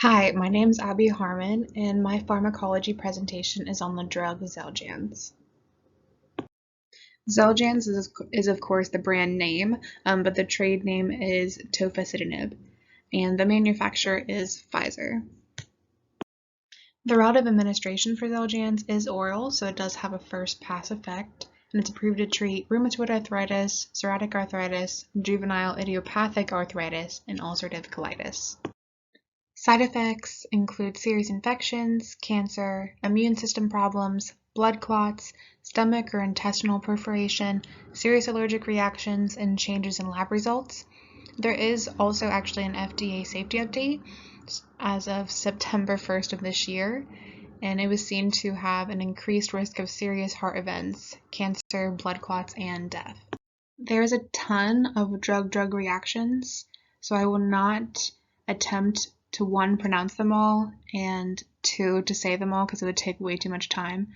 Hi, my name is Abby Harmon, and my pharmacology presentation is on the drug Xeljanz. Xeljanz is of course, the brand name, but the trade name is tofacitinib, and the manufacturer is Pfizer. The route of administration for Xeljanz is oral, so it does have a first-pass effect, and it's approved to treat rheumatoid arthritis, psoriatic arthritis, juvenile idiopathic arthritis, and ulcerative colitis. Side effects include serious infections, cancer, immune system problems, blood clots, stomach or intestinal perforation, serious allergic reactions, and changes in lab results. There is also actually an FDA safety update as of September 1st of this year, and it was seen to have an increased risk of serious heart events, cancer, blood clots, and death. There is a ton of drug-drug reactions, so I will not attempt to one, pronounce them all, and two, to say them all because it would take way too much time.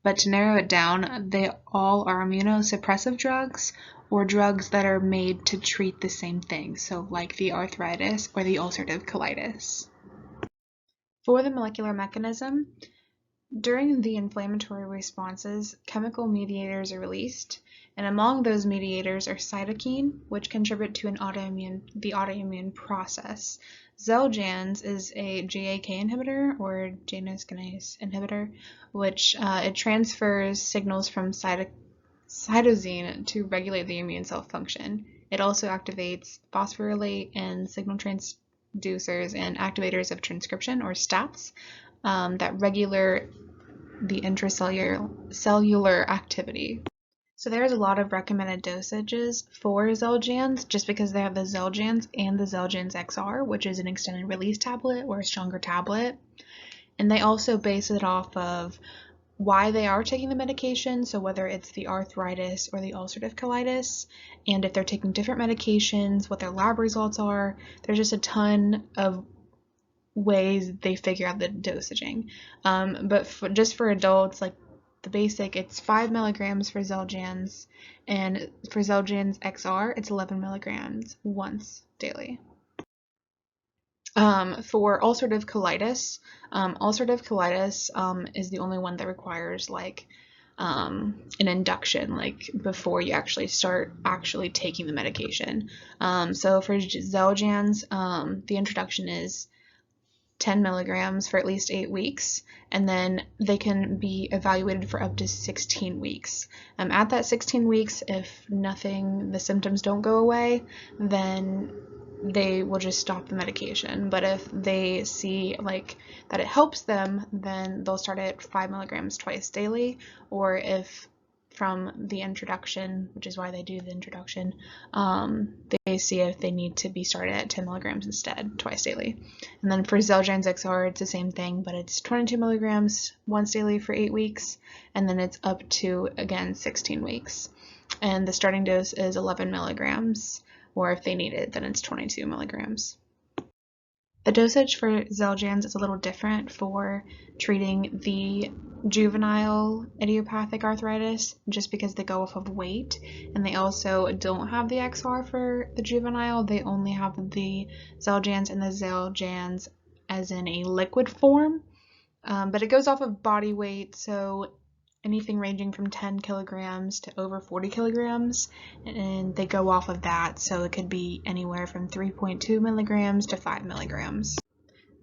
But to narrow it down, they all are immunosuppressive drugs or drugs that are made to treat the same thing, so like the arthritis or the ulcerative colitis. For the molecular mechanism, during the inflammatory responses, chemical mediators are released, and among those mediators are cytokine, which contribute to the autoimmune process. Xeljanz is a JAK inhibitor, or Janus kinase inhibitor, which it transfers signals from cytosine to regulate the immune cell function. It also activates phosphorylate and signal transducers and activators of transcription, or STATs, that regulate the intracellular activity. So there's a lot of recommended dosages for Xeljanz just because they have the Xeljanz and the Xeljanz XR, which is an extended release tablet or a stronger tablet. And they also base it off of why they are taking the medication, so whether it's the arthritis or the ulcerative colitis, and if they're taking different medications, what their lab results are. There's just a ton of ways they figure out the dosaging. But just for adults, like the basic, it's 5 milligrams for Xeljanz, and for Xeljanz XR, it's 11 milligrams once daily. For ulcerative colitis is the only one that requires like an induction, like before you actually start taking the medication. So for Xeljanz, the introduction is 10 milligrams for at least 8 weeks, and then they can be evaluated for up to 16 weeks. At that 16 weeks, if the symptoms don't go away, then they will just stop the medication. But if they see like that it helps them, then they'll start at 5 milligrams twice daily, or if from the introduction, which is why they do the introduction, they see if they need to be started at 10 milligrams instead, twice daily. And then for Xeljanz XR, it's the same thing, but it's 22 milligrams once daily for 8 weeks, and then it's up to, again, 16 weeks. And the starting dose is 11 milligrams, or if they need it, then it's 22 milligrams. The dosage for Xeljanz is a little different for treating the juvenile idiopathic arthritis, just because they go off of weight, and they also don't have the XR for the juvenile. They only have the Xeljanz and the Xeljanz as in a liquid form, but it goes off of body weight, so anything ranging from 10 kilograms to over 40 kilograms, and they go off of that, so it could be anywhere from 3.2 milligrams to 5 milligrams.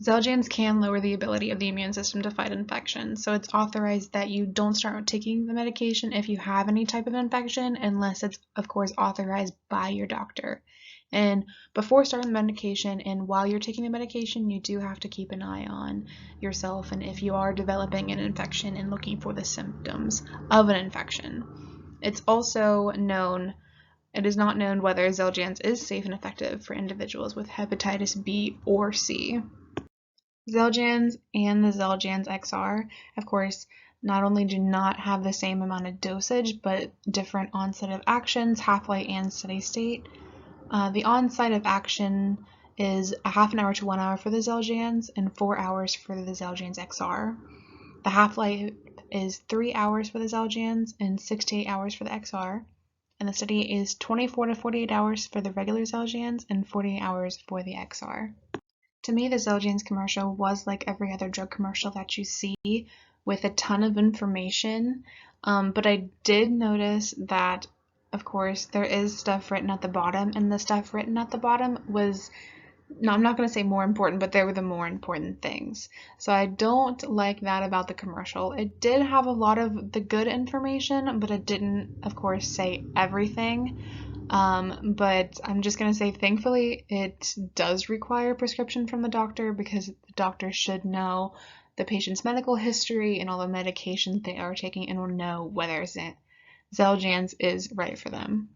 Xeljanz can lower the ability of the immune system to fight infection, so it's authorized that you don't start taking the medication if you have any type of infection, unless it's, of course, authorized by your doctor. And before starting the medication and while you're taking the medication, you do have to keep an eye on yourself and if you are developing an infection and looking for the symptoms of an infection. It's also known, it is not known whether Xeljanz is safe and effective for individuals with hepatitis B or C. Xeljanz and the Xeljanz XR, of course, not only do not have the same amount of dosage, but different onset of actions, half-life, and steady state. The onset of action is a half an hour to 1 hour for the Xeljanz and 4 hours for the Xeljanz XR. The half-life is 3 hours for the Xeljanz and 6 to 8 hours for the XR. And the study is 24 to 48 hours for the regular Xeljanz and 48 hours for the XR. To me, the Xeljanz commercial was like every other drug commercial that you see, with a ton of information. But I did notice that, of course, there is stuff written at the bottom, and the stuff written at the bottom was, no, I'm not going to say more important, but they were the more important things. So I don't like that about the commercial. It did have a lot of the good information, but it didn't, of course, say everything. But I'm just going to say, thankfully, it does require a prescription from the doctor, because the doctor should know the patient's medical history and all the medications they are taking, and will know whether Xeljanz is right for them.